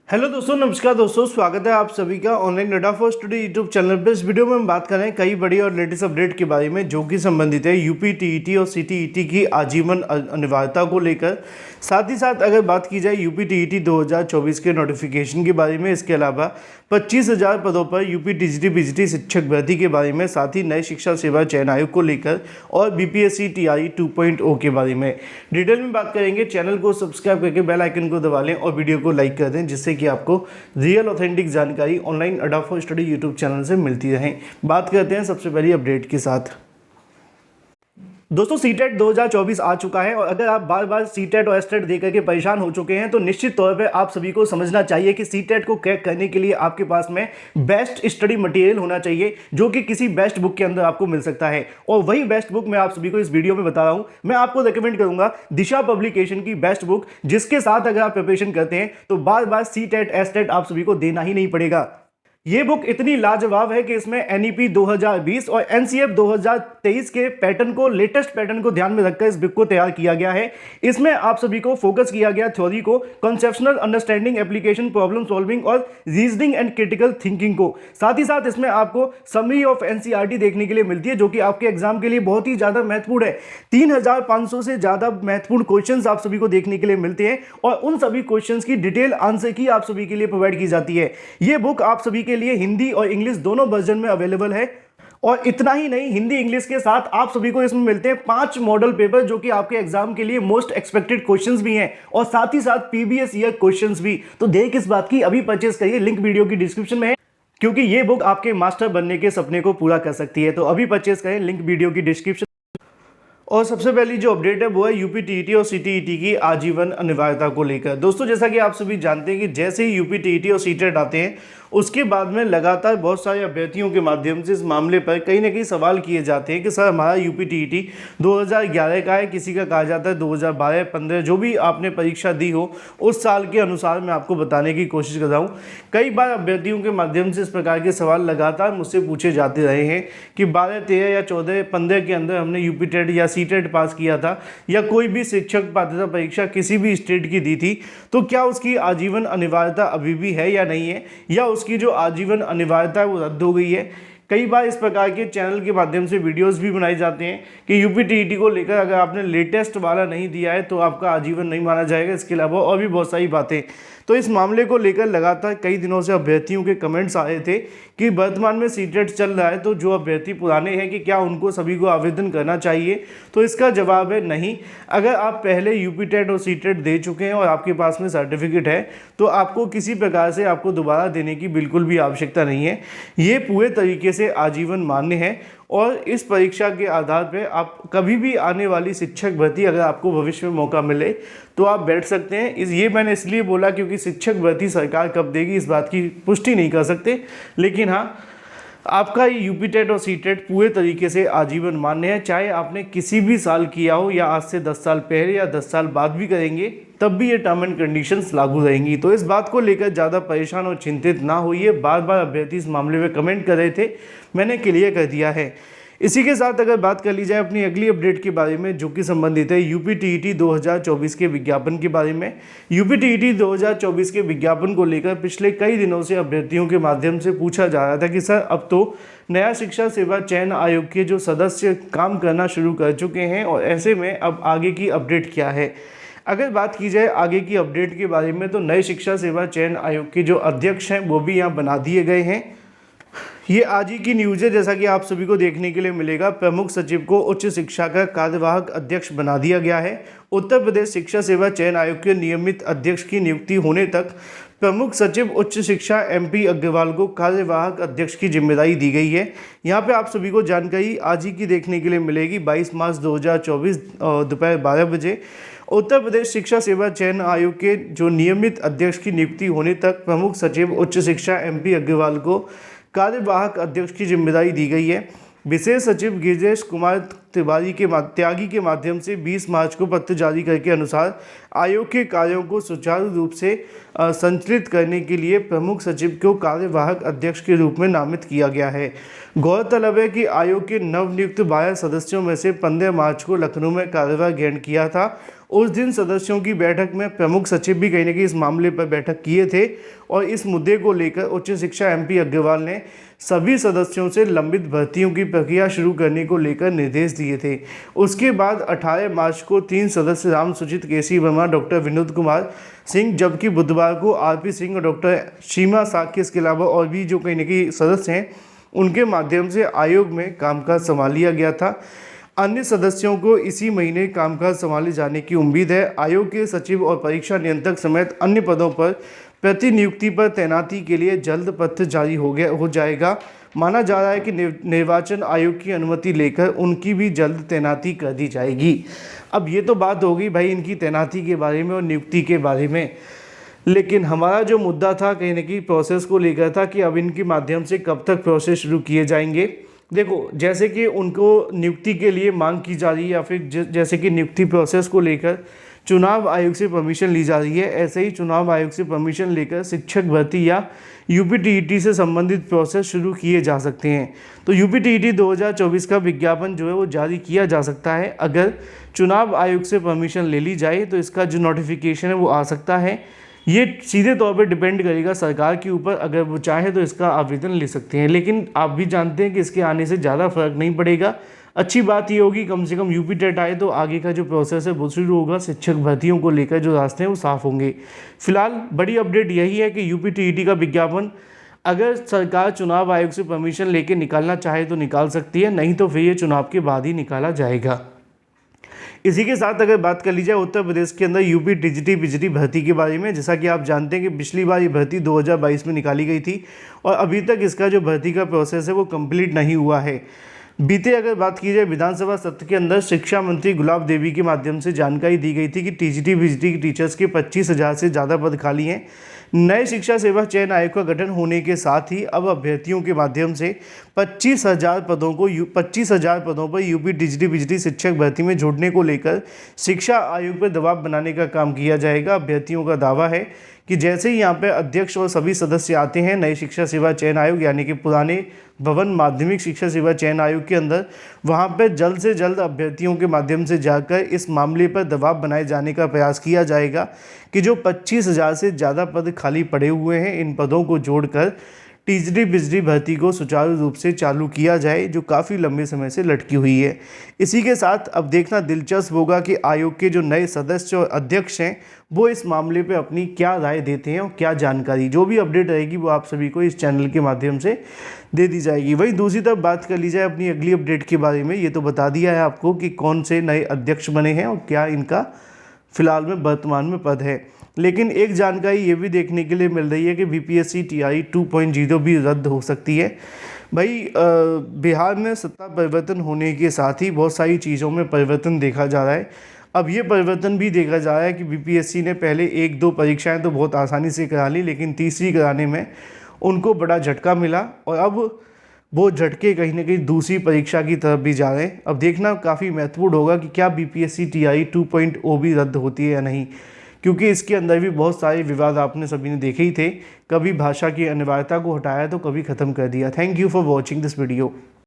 Hello दोस्तों, नमस्कार दोस्तों, स्वागत है आप सभी का online data for study YouTube channel पर। इस वीडियो में हम बात करें कई बड़ी और लेटेस्ट अपडेट के बारे में जो कि संबंधित है यूपी टीईटी और सीटीईटी की आजीवन अनिवार्यता को लेकर। साथ ही साथ अगर बात की जाए यूपी टीईटी 2024 के नोटिफिकेशन के बारे में, इसके अलावा 25,000 पदों पर यूपी टीजीटी पीजीटी शिक्षक भर्ती के बारे में, साथ ही नए शिक्षा सेवा चयन आयोग को लेकर और बीपीएससी टीआई 2.0 के बारे में डिटेल में बात करेंगे। चैनल को सब्सक्राइब करके बेल आइकन को दबा लें और वीडियो को लाइक कर दें, जिससे कि आपको रियल ऑथेंटिक जानकारी online data for study YouTube channel से मिलती रहे। बात करते हैं सबसे पहली अपडेट के साथ। दोस्तों, सीटेट 2024 आ चुका है और अगर आप बार बार सीटेट और एस्टेट देकर के परेशान हो चुके हैं तो निश्चित तौर पे आप सभी को समझना चाहिए कि सीटेट को क्रैक करने के लिए आपके पास में बेस्ट स्टडी मटेरियल होना चाहिए, जो कि किसी बेस्ट बुक के अंदर आपको मिल सकता है। और वही बेस्ट बुक मैं आप सभी को इस वीडियो में बता रहा हूं। मैं आपको रिकमेंड करूंगा दिशा पब्लिकेशन की बेस्ट बुक, जिसके साथ अगर आप प्रिपरेशन करते हैं तो बार बार सीटेट एस्टेट आप सभी को देना ही नहीं पड़ेगा। ये बुक इतनी लाजवाब है कि इसमें एनईपी 2020 और एनसीएफ 2023 के पैटर्न को, लेटेस्ट पैटर्न को ध्यान में रखकर इस बुक को तैयार किया गया है। इसमें आप सभी को फोकस किया गया थ्योरी को, conceptional understanding, application, problem solving और रीजनिंग एंड क्रिटिकल थिंकिंग को। साथ ही साथ इसमें आपको समरी ऑफ एनसीईआरटी देखने के लिए मिलती है, जो कि आपके एग्जाम के लिए बहुत ही ज्यादा महत्वपूर्ण है। 3,500 से ज्यादा महत्वपूर्ण क्वेश्चंस आप सभी को देखने के लिए मिलते हैं और उन सभी क्वेश्चंस की डिटेल आंसर की आप सभी के लिए प्रोवाइड की जाती है। ये बुक आप सभी के लिए हिंदी और इंग्लिश दोनों वर्जन में अवेलेबल है। और इतना ही नहीं, हिंदी इंग्लिश के साथ आप सभी को इसमें मिलते हैं 5 मॉडल पेपर, जो कि आपके एग्जाम के लिए मोस्ट एक्सपेक्टेड क्वेश्चंस भी हैं और साथ ही साथ प्रीवियस ईयर क्वेश्चंस भी। तो देर किस बात की, अभी परचेस करिए, लिंक वीडियो की डिस्क्रिप्शन में है, क्योंकि ये बुक आपके मास्टर बनने के सपने को पूरा कर सकती है। तो अभी परचेस करें, लिंक वीडियो की डिस्क्रिप्शन। और सबसे पहली जो अपडेट है वो है यूपी टीईटी और सीटीईटी की आजीवन अनिवार्यता को लेकर। दोस्तों, जैसा कि आप सभी जानते हैं कि जैसे ही यूपी टीईटी और सीटेट आते हैं, उसके बाद में लगातार बहुत सारे अभ्यर्थियों के माध्यम से इस मामले पर कहीं ना कहीं सवाल किए जाते हैं कि सर हमारा यूपी टीईटी 2011 का है, किसी का कहा जाता है 2012-15, जो भी आपने परीक्षा दी हो उस साल के अनुसार मैं आपको बताने की कोशिश कर रहा हूँ। कई बार अभ्यर्थियों के माध्यम से इस प्रकार के सवाल लगातार मुझसे पूछे जाते रहे हैं कि 12, 13 या 14, 15 के अंदर हमने यूपी टेट या सीटेट पास किया था या कोई भी शिक्षक पात्रता परीक्षा किसी भी स्टेट की दी थी, तो क्या उसकी आजीवन अनिवार्यता अभी भी है या नहीं है, या उसकी जो आजीवन अनिवार्यता है वो रद्द हो गई है। कई बार इस प्रकार के चैनल के माध्यम से वीडियोस भी बनाए जाते हैं कि यूपी टीईटी को लेकर अगर आपने लेटेस्ट वाला नहीं दिया है तो आपका आजीवन नहीं माना जाएगा। इसके अलावा और भी बहुत सारी बातें। तो इस मामले को लेकर लगातार कई दिनों से अभ्यर्थियों के कमेंट्स आ रहे थे कि वर्तमान में सीटेट चल रहा है, तो जो अभ्यर्थी पुराने हैं कि क्या उनको सभी को आवेदन करना चाहिए। तो इसका जवाब है नहीं। अगर आप पहले यूपी टेट और सीटेट दे चुके हैं और आपके पास में सर्टिफिकेट है, तो आपको किसी प्रकार से आपको दोबारा देने की बिल्कुल भी आवश्यकता नहीं है। ये पूरे तरीके से आजीवन मान्य है और इस परीक्षा के आधार पर आप कभी भी आने वाली शिक्षक भर्ती, अगर आपको भविष्य में मौका मिले तो आप बैठ सकते हैं। ये मैंने इसलिए बोला क्योंकि शिक्षक भर्ती सरकार कब देगी इस बात की पुष्टि नहीं कर सकते, लेकिन हाँ, आपका ये यूपी टेट और सीटेट पूरे तरीके से आजीवन मान्य है। चाहे आपने किसी भी साल किया हो या आज से 10 साल पहले या 10 साल बाद भी करेंगे, तब भी ये टर्म एंड कंडीशंस लागू रहेंगी। तो इस बात को लेकर ज़्यादा परेशान और चिंतित ना होइए। बार बार अभ्यर्थी इस मामले में कमेंट कर रहे थे, मैंने क्लियर कर दिया है। इसी के साथ अगर बात कर ली जाए अपनी अगली अपडेट के बारे में, जो कि संबंधित है यूपी टीईटी 2024 के विज्ञापन के बारे में। यूपी टीईटी 2024 के विज्ञापन को लेकर पिछले कई दिनों से अभ्यर्थियों के माध्यम से पूछा जा रहा था कि सर अब तो नया शिक्षा सेवा चयन आयोग के जो सदस्य काम करना शुरू कर चुके हैं और ऐसे में अब आगे की अपडेट क्या है। अगर बात की जाए आगे की अपडेट के बारे में, तो नए शिक्षा सेवा चयन आयोग के जो अध्यक्ष हैं वो भी यहाँ बना दिए गए हैं। ये आज ही की न्यूज़ है, जैसा कि आप सभी को देखने के लिए मिलेगा। प्रमुख सचिव को उच्च शिक्षा का कार्यवाहक अध्यक्ष बना दिया गया है। उत्तर प्रदेश शिक्षा सेवा चयन आयोग के नियमित अध्यक्ष की नियुक्ति होने तक प्रमुख सचिव उच्च शिक्षा MP अग्रवाल को कार्यवाहक अध्यक्ष की जिम्मेदारी दी गई है। यहाँ पे आप सभी को जानकारी आज ही की देखने के लिए मिलेगी। 22 मार्च 2024 दोपहर 12 बजे उत्तर प्रदेश शिक्षा सेवा चयन आयोग के जो नियमित अध्यक्ष की नियुक्ति होने तक प्रमुख सचिव उच्च शिक्षा MP अग्रवाल को कार्यवाहक अध्यक्ष की जिम्मेदारी दी गई है। विशेष सचिव गिरिजेश कुमार त्यागी के माध्यम से 20 मार्च को पत्र जारी करके अनुसार आयोग के कार्यों को सुचारू रूप से संचालित करने के लिए प्रमुख सचिव को कार्यवाहक अध्यक्ष के रूप में नामित किया गया है। गौरतलब है कि आयोग के नवनियुक्त 12 सदस्यों में से 15 मार्च को लखनऊ में कार्यभार ग्रहण किया था। उस दिन सदस्यों की बैठक में प्रमुख सचिव भी कहीं ना कहीं इस मामले पर बैठक किए थे और इस मुद्दे को लेकर उच्च शिक्षा एमपी अग्रवाल ने सभी सदस्यों से लंबित भर्तियों की प्रक्रिया शुरू करने को लेकर निर्देश दिए थे। उसके बाद 18 मार्च को 3 सदस्य राम सुचित, केसी वर्मा, डॉक्टर विनोद कुमार सिंह, जबकि बुधवार को आरपी सिंह और डॉक्टर सीमा साक्य, इसके अलावा और भी जो कहीं ना कहीं सदस्य हैं, उनके माध्यम से आयोग में कामकाज संभाल लिया गया था। अन्य सदस्यों को इसी महीने कामकाज संभाले जाने की उम्मीद है। आयोग के सचिव और परीक्षा नियंत्रक समेत अन्य पदों पर प्रतिनियुक्ति पर तैनाती के लिए जल्द पत्र जारी हो जाएगा। माना जा रहा है कि निर्वाचन आयोग की अनुमति लेकर उनकी भी जल्द तैनाती कर दी जाएगी। अब ये तो बात हो गई भाई इनकी तैनाती के बारे में और नियुक्ति के बारे में, लेकिन हमारा जो मुद्दा था कहीं ना कहीं प्रोसेस को लेकर था कि अब इनके माध्यम से कब तक प्रोसेस शुरू किए जाएंगे। देखो, जैसे कि उनको नियुक्ति के लिए मांग की जा रही है या फिर जैसे कि नियुक्ति प्रोसेस को लेकर चुनाव आयोग से परमिशन ली जा रही है, ऐसे ही चुनाव आयोग से परमिशन लेकर शिक्षक भर्ती या यूपीटीईटी से संबंधित प्रोसेस शुरू किए जा सकते हैं। तो यूपीटीईटी 2024 का विज्ञापन जो है वो जारी किया जा सकता है। अगर चुनाव आयोग से परमिशन ले ली जाए तो इसका जो नोटिफिकेशन है वो आ सकता है। ये सीधे तौर पे डिपेंड करेगा सरकार के ऊपर, अगर वो चाहे तो इसका आवेदन ले सकते हैं, लेकिन आप भी जानते हैं कि इसके आने से ज़्यादा फर्क नहीं पड़ेगा। अच्छी बात ये होगी कम से कम यूपी टेट आए तो आगे का जो प्रोसेस है वो शुरू होगा, शिक्षक भर्तियों को लेकर जो रास्ते हैं वो साफ होंगे। फिलहाल बड़ी अपडेट यही है कि यूपीटीईटी का विज्ञापन अगर सरकार चुनाव आयोग से परमिशन लेके निकालना चाहे तो निकाल सकती है, नहीं तो फिर ये चुनाव के बाद ही निकाला जाएगा। इसी के साथ अगर बात कर ली जाए उत्तर प्रदेश के अंदर यूपी टीजीटी बिजली भर्ती के बारे में, जैसा कि आप जानते हैं कि पिछली बार ये भर्ती 2022 में निकाली गई थी और अभी तक इसका जो भर्ती का प्रोसेस है वो कंप्लीट नहीं हुआ है। बीते अगर बात की जाए विधानसभा सत्र के अंदर शिक्षा मंत्री गुलाब देवी के माध्यम से जानकारी दी गई थी कि टीजीटी बिजली के टीचर्स के 25,000 से ज़्यादा पद खाली हैं। नए शिक्षा सेवा चयन आयोग का गठन होने के साथ ही अब अभ्यर्थियों के माध्यम से 25,000 पदों पर यूपी टीजीटी बिजली शिक्षक भर्ती में जोड़ने को लेकर शिक्षा आयोग पर दबाव बनाने का काम किया जाएगा। अभ्यर्थियों का दावा है कि जैसे ही यहाँ पे अध्यक्ष और सभी सदस्य आते हैं नए शिक्षा सेवा चयन आयोग यानी कि पुराने भवन माध्यमिक शिक्षा सेवा चयन आयोग के अंदर, वहाँ पे जल्द से जल्द अभ्यर्थियों के माध्यम से जाकर इस मामले पर दबाव बनाए जाने का प्रयास किया जाएगा कि जो 25,000 से ज़्यादा पद खाली पड़े हुए हैं इन पदों को जोड़कर टीजीटी बिजली भर्ती को सुचारू रूप से चालू किया जाए, जो काफ़ी लंबे समय से लटकी हुई है। इसी के साथ अब देखना दिलचस्प होगा कि आयोग के जो नए सदस्य और अध्यक्ष हैं वो इस मामले पे अपनी क्या राय देते हैं और क्या जानकारी, जो भी अपडेट रहेगी वो आप सभी को इस चैनल के माध्यम से दे दी जाएगी। वही दूसरी तरफ बात कर ली जाए अपनी अगली अपडेट के बारे में, ये तो बता दिया है आपको कि कौन से नए अध्यक्ष बने हैं और क्या इनका फिलहाल में वर्तमान में पद है, लेकिन एक जानकारी ये भी देखने के लिए मिल रही है कि बीपीएससी टीआई 2.0 भी रद्द हो सकती है। भाई बिहार में सत्ता परिवर्तन होने के साथ ही बहुत सारी चीज़ों में परिवर्तन देखा जा रहा है। अब ये परिवर्तन भी देखा जा रहा है कि बीपीएससी ने पहले 1-2 परीक्षाएं तो बहुत आसानी से करा ली, लेकिन तीसरी कराने में उनको बड़ा झटका मिला और अब वो झटके कहीं ना कहीं दूसरी परीक्षा की तरफ भी जा रहे हैं। अब देखना काफ़ी महत्वपूर्ण होगा कि क्या बीपीएससी टीआई 2.0 भी रद्द होती है या नहीं, क्योंकि इसके अंदर भी बहुत सारे विवाद आपने सभी ने देखे ही थे। कभी भाषा की अनिवार्यता को हटाया तो कभी ख़त्म कर दिया। Thank you for watching this video.